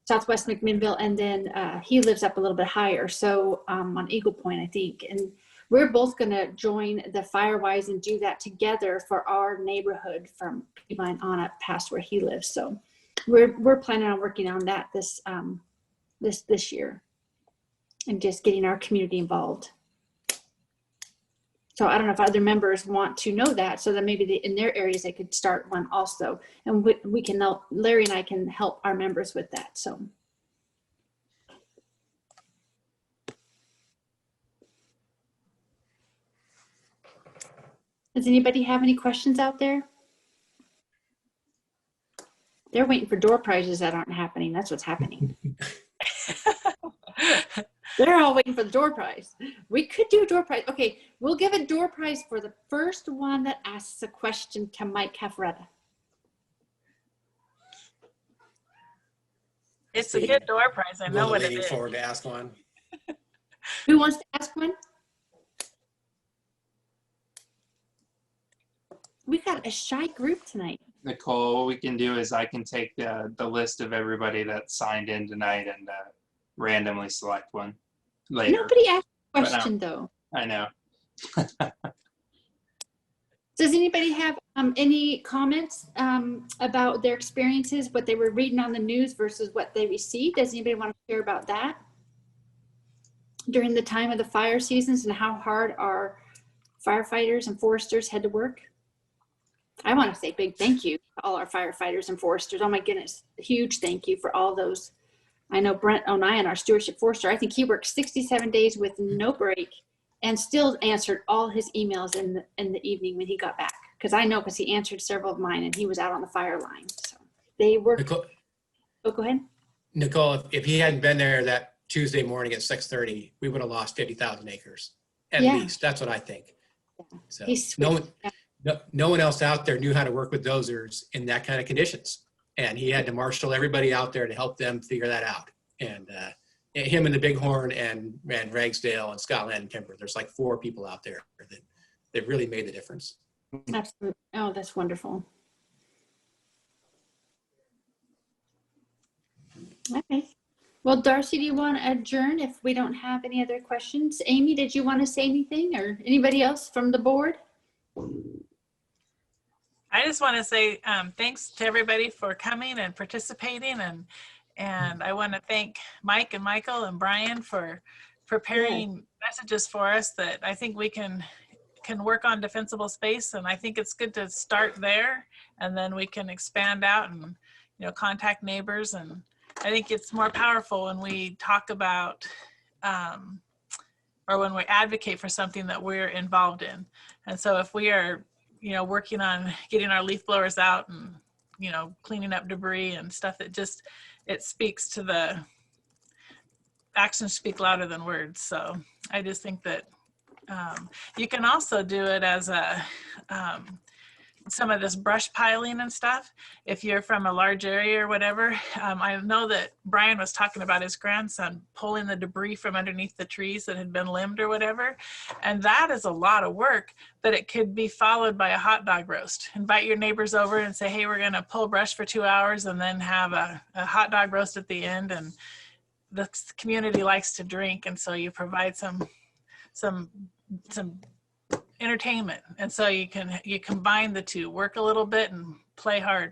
Southwest McMinnville, and then he lives up a little bit higher, so on Eagle Point, I think. And we're both going to join the Firewise and do that together for our neighborhood from Peavine on up past where he lives. So we're planning on working on that this year, and just getting our community involved. So I don't know if other members want to know that, so that maybe in their areas they could start one also, and we can help. Larry and I can help our members with that. So. Does anybody have any questions out there? They're waiting for door prizes that aren't happening. That's what's happening. They're all waiting for the door prize. We could do a door prize. Okay, we'll give a door prize for the first one that asks a question to Mike Cafferata. It's a good door prize. I know what it is. Forward to ask one. Who wants to ask one? We got a shy group tonight. Nicole, what we can do is I can take the list of everybody that signed in tonight and randomly select one later. Nobody asked a question though. I know. Does anybody have any comments about their experiences, what they were reading on the news versus what they received? Does anybody want to share about that during the time of the fire seasons and how hard our firefighters and foresters had to work? I want to say big thank you to all our firefighters and foresters. Oh my goodness, huge thank you for all those. I know Brent O'Neill, our stewardship forester, I think he worked 67 days with no break and still answered all his emails in the evening when he got back. Because he answered several of mine, and he was out on the fire line. So they worked. Nicole, Oh, go ahead. Nicole, if he hadn't been there that Tuesday morning at 6:30, we would have lost 50,000 acres at least. That's what I think. So no one else out there knew how to work with dozers in that kind of conditions. And he had to marshal everybody out there to help them figure that out. And him and the Bighorn and Ragsdale and Scotland and Timber, there's like 4 people out there that really made the difference. Absolutely. Oh, that's wonderful. Okay. Well, Darcy, do you want to adjourn if we don't have any other questions? Amy, did you want to say anything, or anybody else from the board? I just want to say thanks to everybody for coming and participating, and I want to thank Mike and Michael and Brian for preparing messages for us that I think we can work on defensible space, and I think it's good to start there, and then we can expand out and contact neighbors. And I think it's more powerful when we talk about or when we advocate for something that we're involved in. And so if we are working on getting our leaf blowers out and cleaning up debris and stuff, it speaks to the actions speak louder than words. So I just think that you can also do it as some of this brush piling and stuff. If you're from a large area or whatever, I know that Brian was talking about his grandson pulling the debris from underneath the trees that had been limbed or whatever. And that is a lot of work, but it could be followed by a hot dog roast. Invite your neighbors over and say, hey, we're going to pull brush for 2 hours and then have a hot dog roast at the end. And the community likes to drink. And so you provide some entertainment, and so you combine the two, work a little bit and play hard.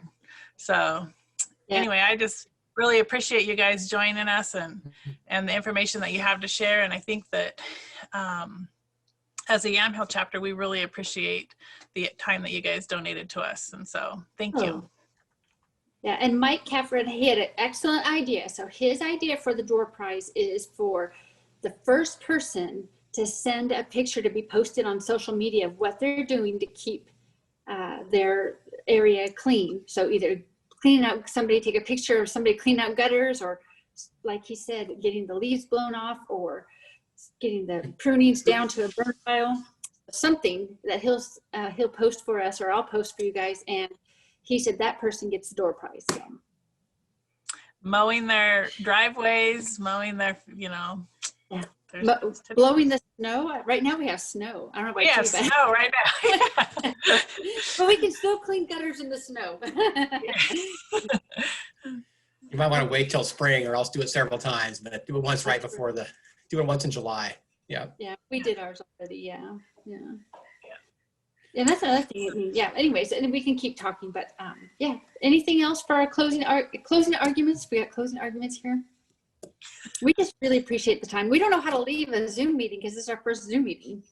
So anyway, I just really appreciate you guys joining us and the information that you have to share. And I think that as a Yamhill chapter, we really appreciate the time that you guys donated to us, and so thank you. Yeah, and Mike Cafferata, he had an excellent idea. So his idea for the door prize is for the first person to send a picture to be posted on social media of what they're doing to keep their area clean. So either cleaning out, somebody take a picture of somebody cleaning out gutters, or like he said, getting the leaves blown off, or getting the prunings down to a burn pile, something that he'll post for us, or I'll post for you guys. And he said that person gets the door prize. So. Mowing their driveways, mowing their, blowing the snow. Right now we have snow. I don't know about you, but snow right now. but we can still clean gutters in the snow. You might want to wait till spring, or else do it several times, but do it once right before do it once in July. Yeah. Yeah, we did ours already. Yeah. And that's another thing. I mean, anyways, and we can keep talking, but anything else for our closing arguments? We got closing arguments here. We just really appreciate the time. We don't know how to leave a Zoom meeting because this is our first Zoom meeting.